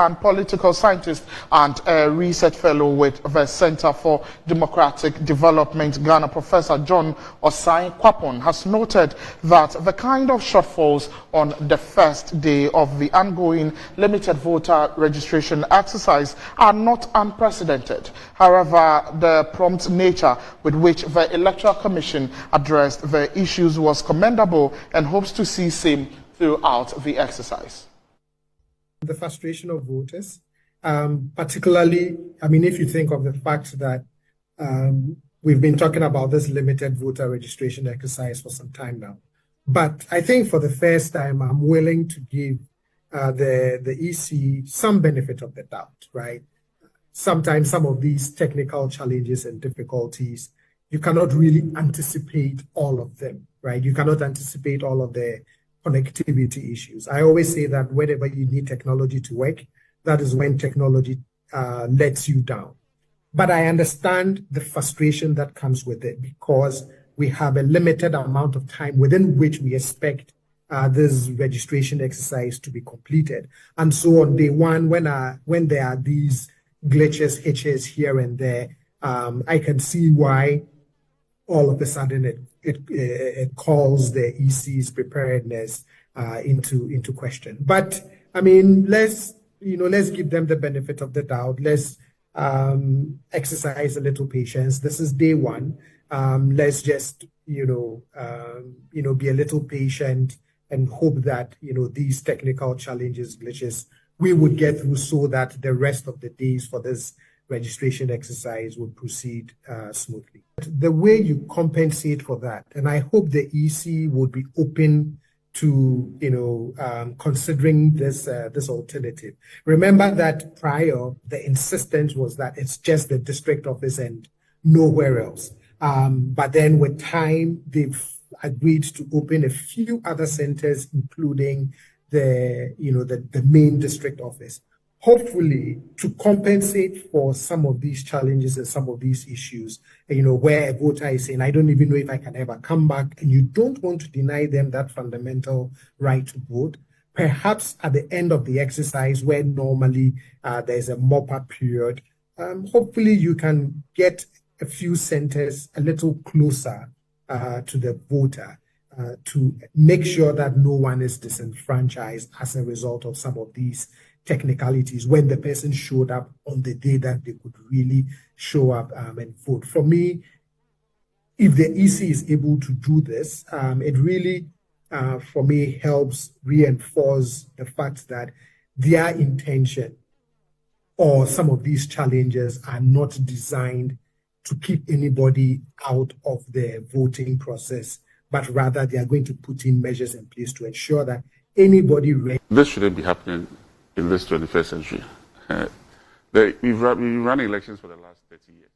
and political scientist and a research fellow with the Center for Democratic Development, Ghana, Professor John Osai Kwapon, has noted that the kind of shortfalls on the first day of the ongoing limited voter registration exercise are not unprecedented. However, the prompt nature with which the Electoral Commission addressed the issues was commendable and hopes to see same throughout the exercise. The frustration of voters, particularly, I mean, if you think of the fact that we've been talking about this limited voter registration exercise for some time now. But I think for the first time, I'm willing to give the EC some benefit of the doubt, right? Sometimes some of these technical challenges and difficulties, you cannot really anticipate all of them, right? You cannot anticipate all of the connectivity issues. I always say that whenever you need technology to work, that is when technology lets you down. But I understand the frustration that comes with it because we have a limited amount of time within which we expect this registration exercise to be completed. And so on day one, when there are these glitches, hitches here and there, I can see why all of a sudden it calls the EC's preparedness into question. But I mean, let's give them the benefit of the doubt. Let's exercise a little patience. This is day one. Let's just be a little patient and hope that these technical challenges, glitches, we would get through so that the rest of the days for this registration exercise will proceed smoothly. The way you compensate for that, and I hope the EC would be open to considering this alternative. Remember that prior the insistence was that it's just the district office and nowhere else. But then with time they've agreed to open a few other centers, including the main district office. Hopefully, to compensate for some of these challenges and some of these issues, where a voter is saying, I don't even know if I can ever come back, and you don't want to deny them that fundamental right to vote, perhaps at the end of the exercise, where normally there's a mop-up period, hopefully you can get a few centers a little closer to the voter to make sure that no one is disenfranchised as a result of some of these technicalities when the person showed up on the day that they could really show up and vote. For me, if the EC is able to do this, it really, for me, helps reinforce the fact that their intention or some of these challenges are not designed to keep anybody out of the voting process, but rather they are going to put in measures in place to ensure that anybody... This shouldn't be happening in this 21st century. We've run elections for the last 30 years.